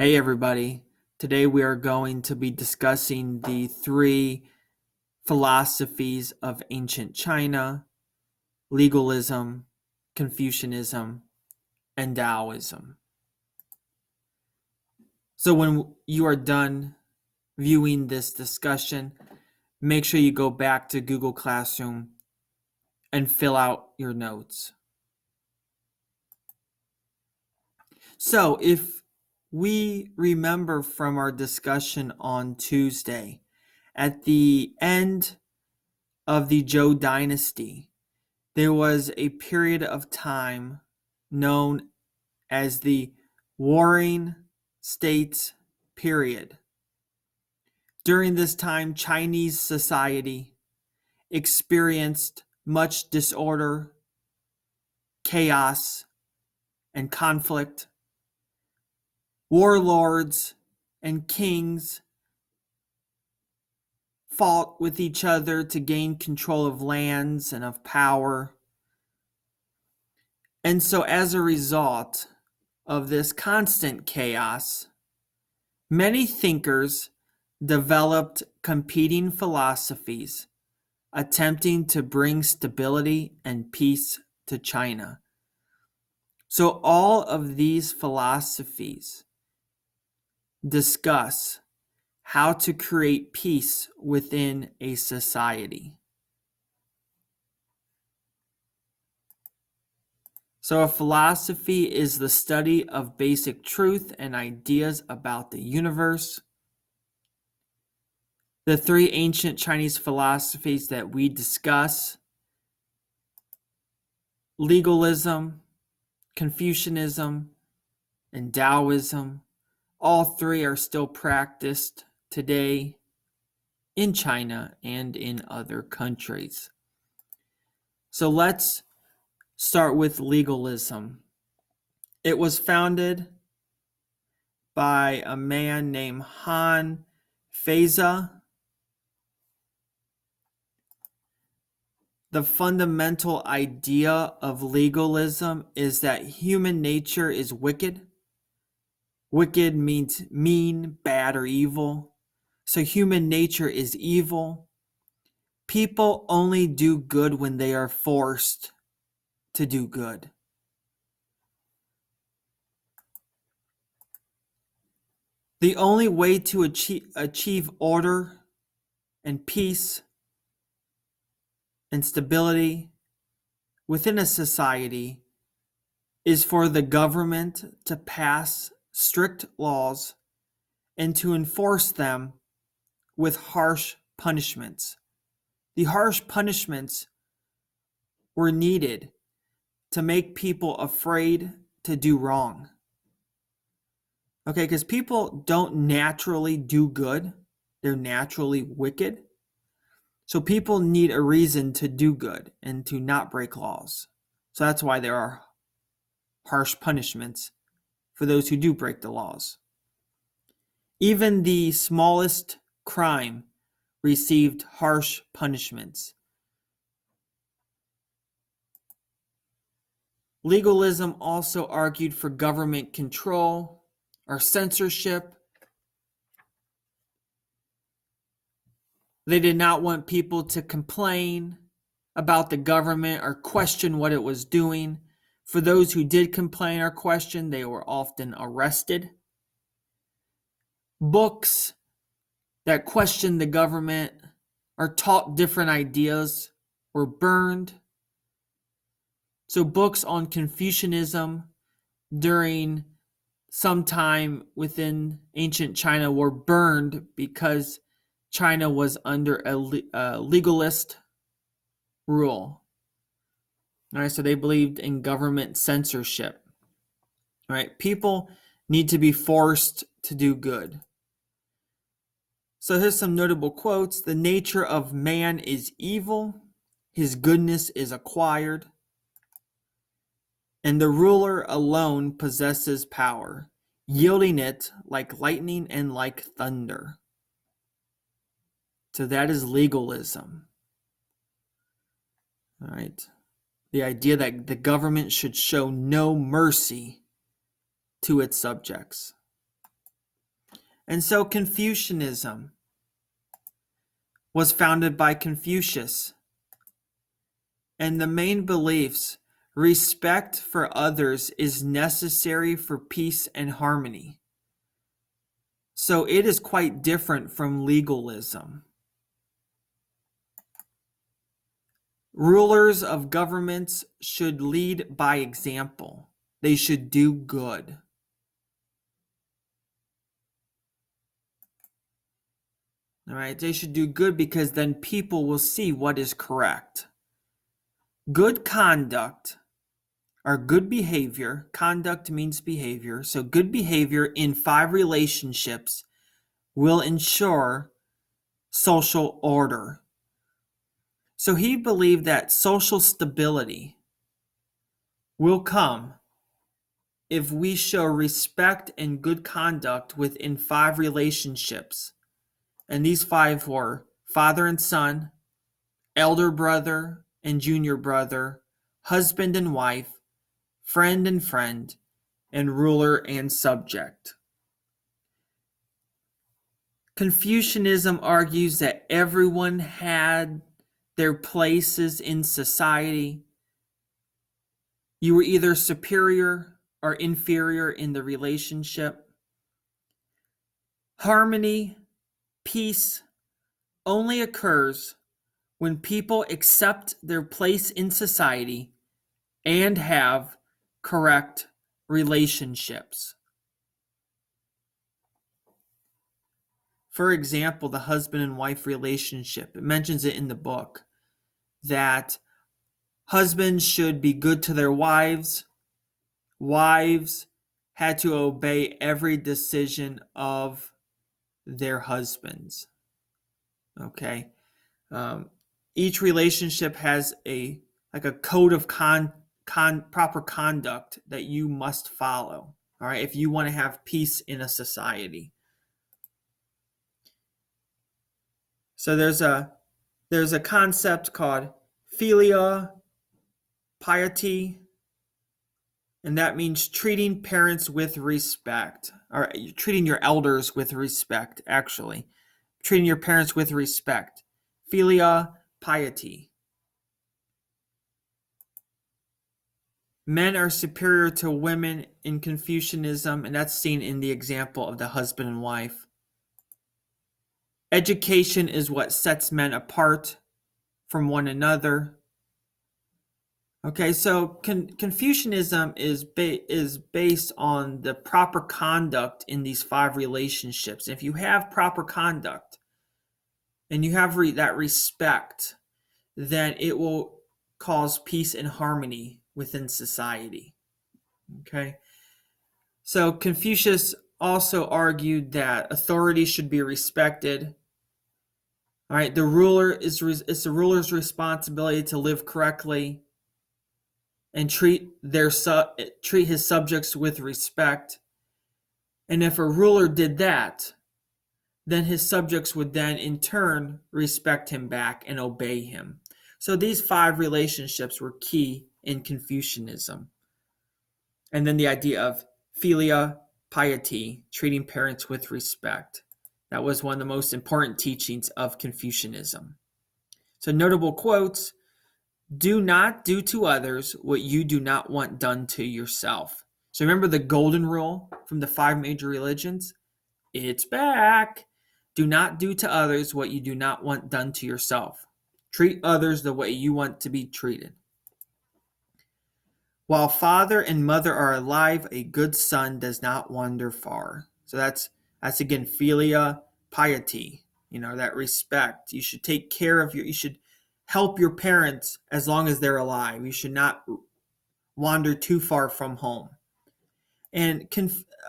Hey everybody, today we are going to be discussing the three philosophies of ancient China: legalism, Confucianism, and Taoism. So when you are done viewing this discussion, make sure you go back to Google Classroom and fill out your notes. So if we remember from our discussion on Tuesday, at the end of the Zhou dynasty, there was a period of time known as the Warring States period. During this time, Chinese society experienced much disorder, chaos, and conflict. Warlords and kings fought with each other to gain control of lands and of power. And so, as a result of this constant chaos, many thinkers developed competing philosophies attempting to bring stability and peace to China. So, all of these philosophies discuss how to create peace within a society. So, a philosophy is the study of basic truth and ideas about the universe. The three ancient Chinese philosophies that we discuss: legalism, Confucianism, and Taoism, all three are still practiced today in China and in other countries. So let's start with legalism. It was founded by a man named Han Feize. The fundamental idea of legalism is that human nature is wicked. Wicked means mean, bad, or evil. So human nature is evil. People only do good when they are forced to do good. The only way to achieve order and peace and stability within a society is for the government to pass strict laws and to enforce them with harsh punishments. The harsh punishments were needed to make people afraid to do wrong. Okay, because people don't naturally do good, they're naturally wicked. So people need a reason to do good and to not break laws. So that's why there are harsh punishments for those who do break the laws. Even the smallest crime received harsh punishments. Legalism also argued for government control or censorship. They did not want people to complain about the government or question what it was doing. For those who did complain or question, they were often arrested. Books that questioned the government or taught different ideas were burned. So books on Confucianism during some time within ancient China were burned because China was under a legalist rule. All right, so they believed in government censorship. All right, people need to be forced to do good. So here's some notable quotes. The nature of man is evil, his goodness is acquired, and the ruler alone possesses power, yielding it like lightning and like thunder. So that is legalism. All right. The idea that the government should show no mercy to its subjects. And so Confucianism was founded by Confucius. And the main beliefs: respect for others is necessary for peace and harmony. So it is quite different from legalism. Rulers of governments should lead by example. They should do good. All right, they should do good because then people will see what is correct. Good conduct or good behavior, conduct means behavior, so good behavior in 5 relationships will ensure social order. So he believed that social stability will come if we show respect and good conduct within 5 relationships. And these 5 were father and son, elder brother and junior brother, husband and wife, friend and friend, and ruler and subject. Confucianism argues that everyone had their places in society. You were either superior or inferior in the relationship. Harmony, peace, only occurs when people accept their place in society and have correct relationships. For example, the husband and wife relationship. It mentions it in the book that husbands should be good to their wives. Wives had to obey every decision of their husbands. Okay. Each relationship has a code of proper conduct that you must follow. All right, if you want to have peace in a society. So there's a concept called philia piety, and that means treating parents with respect, or treating your elders with respect, actually. Treating your parents with respect. Philia piety. Men are superior to women in Confucianism, and that's seen in the example of the husband and wife. Education is what sets men apart from one another. Okay, so Confucianism is based on the proper conduct in these 5 relationships. If you have proper conduct and you have that respect, then it will cause peace and harmony within society. Okay, so Confucius also argued that authority should be respected. All right, it's the ruler's responsibility to live correctly and treat his subjects with respect. And if a ruler did that, then his subjects would then in turn respect him back and obey him. So these 5 relationships were key in Confucianism. And then the idea of philia piety, treating parents with respect. That was one of the most important teachings of Confucianism. So notable quotes: do not do to others what you do not want done to yourself. So remember the golden rule from the 5 major religions? It's back. Do not do to others what you do not want done to yourself. Treat others the way you want to be treated. While father and mother are alive, a good son does not wander far. So that's again philia piety, that respect. You should take care of you should help your parents as long as they're alive. You should not wander too far from home. And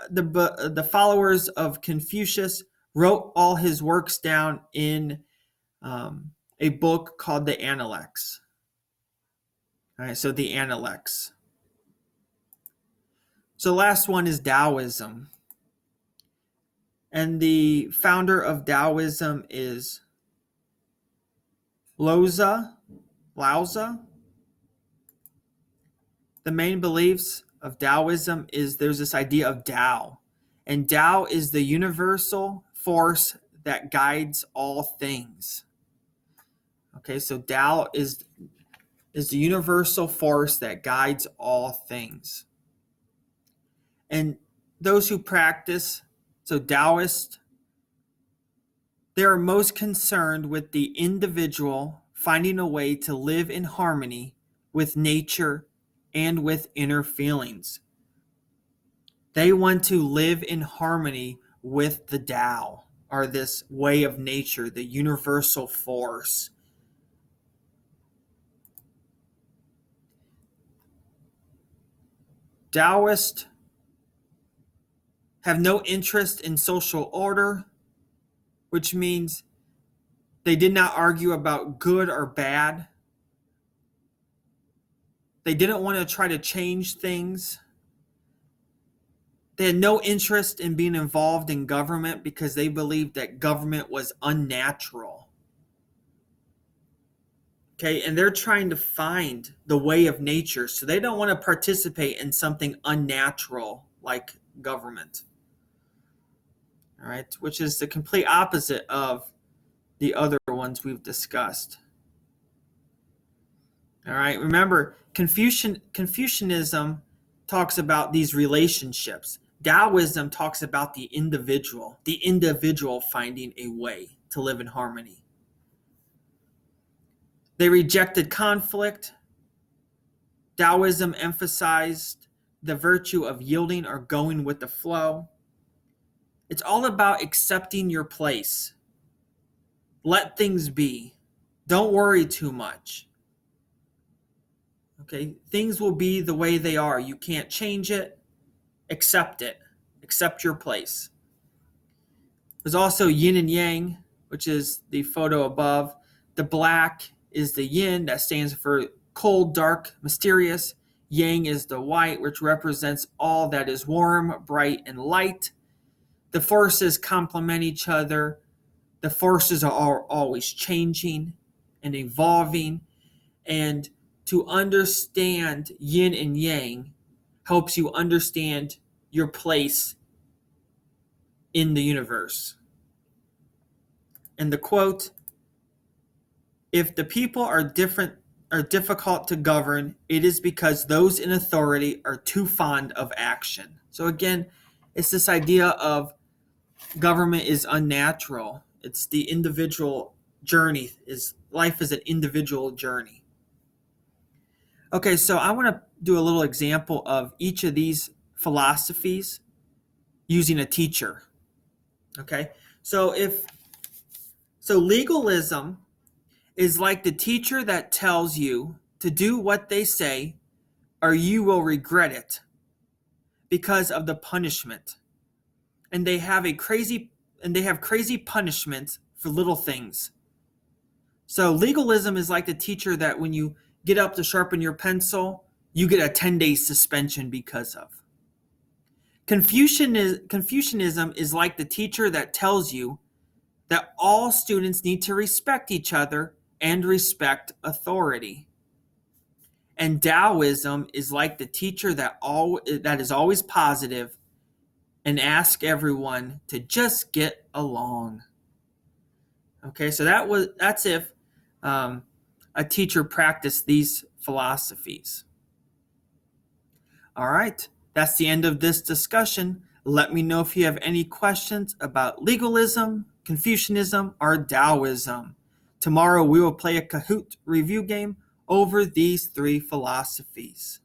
the followers of Confucius wrote all his works down in a book called the Analects. All right, so the Analects. So the last one is Taoism. And the founder of Taoism is Lao Tzu. The main beliefs of Taoism is there's this idea of Tao. And Tao is the universal force that guides all things. Okay, so Tao is the universal force that guides all things. And those who practice, so Taoists, they are most concerned with the individual finding a way to live in harmony with nature and with inner feelings. They want to live in harmony with the Tao, or this way of nature, the universal force. Taoists have no interest in social order, which means they did not argue about good or bad. They didn't want to try to change things. They had no interest in being involved in government because they believed that government was unnatural. Okay, and they're trying to find the way of nature, so they don't want to participate in something unnatural like government. All right, which is the complete opposite of the other ones we've discussed. All right, remember, Confucianism talks about these relationships. Taoism talks about the individual finding a way to live in harmony. They rejected conflict. Taoism emphasized the virtue of yielding or going with the flow. It's all about accepting your place. Let things be. Don't worry too much. Okay, things will be the way they are. You can't change it. Accept it. Accept your place. There's also yin and yang, which is the photo above. The black is the yin, that stands for cold, dark, mysterious. Yang is the white, which represents all that is warm, bright, and light. The forces complement each other. The forces are always changing and evolving. And to understand yin and yang helps you understand your place in the universe. And the quote, "If the people are difficult to govern, it is because those in authority are too fond of action." So again, it's this idea of government is unnatural. It's the individual journey. Life is an individual journey. Okay, so I want to do a little example of each of these philosophies using a teacher. Okay, so legalism is like the teacher that tells you to do what they say or you will regret it because of the punishment. And they have crazy punishments for little things. So legalism is like the teacher that when you get up to sharpen your pencil, you get a 10-day suspension because of. Confucianism is like the teacher that tells you that all students need to respect each other and respect authority. And Taoism is like the teacher that is always positive and ask everyone to just get along. Okay, so that's if a teacher practiced these philosophies. All right, that's the end of this discussion. Let me know if you have any questions about legalism, Confucianism, or Taoism. Tomorrow we will play a Kahoot review game over these three philosophies.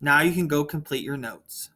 Now you can go complete your notes.